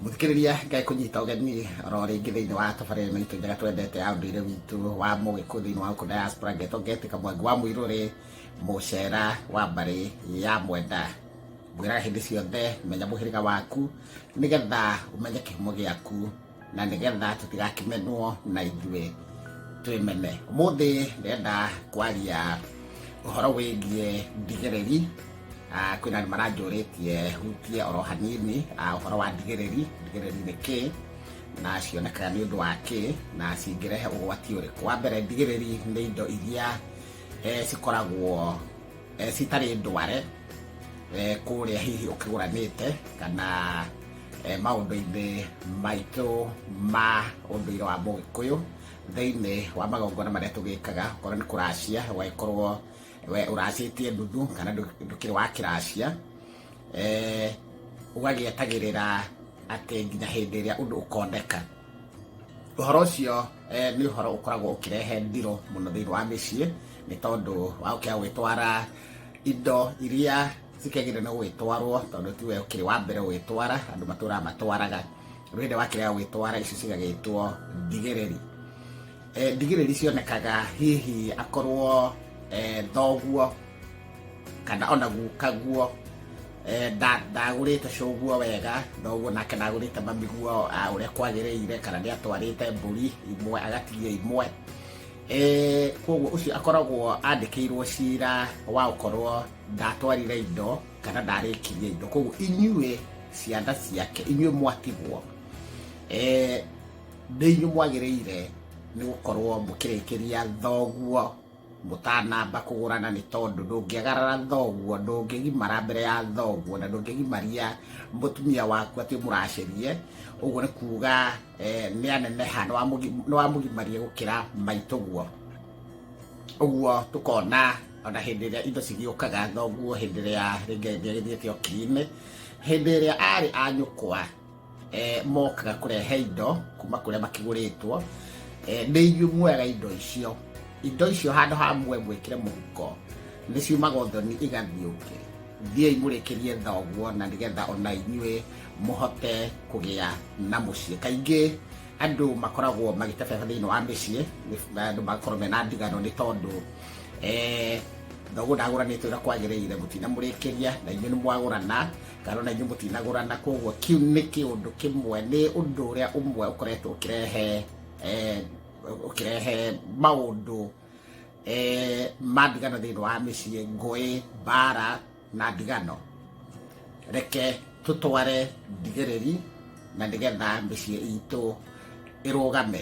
Muthikiriria ngai kunyita ugeni oro ringi thiini wa tabarĩra itũ njega twendete ya ũndũire witũ wa mũgĩkũyũ thĩinĩ wa diaspora ngetũngeti kamwangi wa mũirũrĩ mũcera wa mbarĩ ya mwenda. Ngwĩraga hĩndĩ ciothe menya mũhĩrĩga waku nĩgetha ũmenye kĩhumo gĩaku na nĩgetha tũtigakĩmenwo na ithuĩ twĩmene. Ũmũthĩ ndĩrenda kwaria ũhoro wĩgiĩ ndigĩrĩri. Kwĩna andũ maranjũrĩtie hutie oro hanini ũhoro wa ndigĩrĩri nĩ kĩ na cionekaga nĩ ũndũ wa kĩ na cingĩrehe ũgwati ũrĩkũ. Wa mbere, ndigĩrĩri nĩ indo iria cikoragwo citarĩ ndware kũrĩa hihi ũkĩgũranĩte kana maũndũ-inĩ maitũ ma ũndũire wa mũgĩkũyũ thĩinĩ wa magongona marĩa tũgĩkaga. Okorwo nĩ kũracia ũgagĩkorwo we ũracĩtie nuthu kana ndũkĩrĩ wa kĩracia, ũgagĩetagĩrĩra atĩ nginya hĩndĩ ĩrĩa ũndũ ũkoneka. Ũhoro ũcio nĩ ũhoro ũkoragwo ũkĩrehe ndiro mũno thĩinĩ wa mĩciĩ, nĩ tondũ waũkĩra gwĩtwara indo iria cikĩagĩrĩire nĩ gwĩtwarwo, tondũ tiwe ũkĩrĩ wa mbere gwĩtwara, andũ matũũraga matwaraga, rĩu hĩndĩ wakĩrega gwĩtwara icio cigagĩtwo ndigĩrĩri. Ndigĩrĩri cionekaga hihi akorwo thoguo kana ona gukaguo ndagũrĩte cũguo wega, thoguo nake ndagũrĩte mamiguo ũrĩa kwagĩrĩire, kana nĩ atwarĩte mbũri imwe agatigia imwe. Koguo ũcio akoragwo andĩkĩirwo cira wa gũkorwo ndatwarire indo kana ndarĩkirie indo. Koguo inyuĩ ciana ciake, inyuĩ mwatigwo, nĩ inyuĩ mwagĩrĩire nĩ gũkorwo mũkĩrĩkĩria thoguo mũtanamba kũgũrana, nĩ tondũ ndũngĩagarara thoguo, ndũngĩgimara mbere ya thoguo na ndũngĩgimaria mũtumia waku atĩ mũracĩrie. Ũguo nĩ kuga nĩ aneneha, nĩ wamũgimaria gũkĩra maitũguo. Ũguo tũkona ona hĩndĩ ĩrĩa indo cigĩũkaga, thoguo hĩndĩ ĩrĩa rĩngĩ nĩagĩthiĩte okiri-inĩ, hĩndĩ ĩrĩa arĩ a nyũkwa mokaga kũrehe indo kuma kũrĩa makĩgũrĩtwo, nĩ inyuĩ muoyaga indo icio. Indo icio handũ hamwe mwĩkĩre mũhuko, nĩ ciumaga ũthoni igathiũke. Thiĩi mũrĩkĩrie thoguo na nĩgetha ona inyuĩ mũhote kũgĩa na mũciĩ. Kaingĩ andũ makoragwo magĩtebeba thĩinĩ wa mĩciĩ, andũ magakorwo mena ndigano, nĩ tondũ thoguo ndagũranĩte ũrĩa kwagĩrĩire, mũtinamũrĩkĩria na inyuĩ nĩ mwagũrana, kana ona inyuĩ mũtinagũrana. Koguo kĩu nĩ kĩũndũ kĩmwe, nĩ ũndũ ũrĩa ũmwe ũkoretwo ũkĩrehe maũndũ ma ndigano thĩinĩ wa mĩciĩ, ngũĩ, mbara na ndigano. Reke tũtware ndigĩrĩri na nĩgetha mĩciĩ itũ ĩrũgame.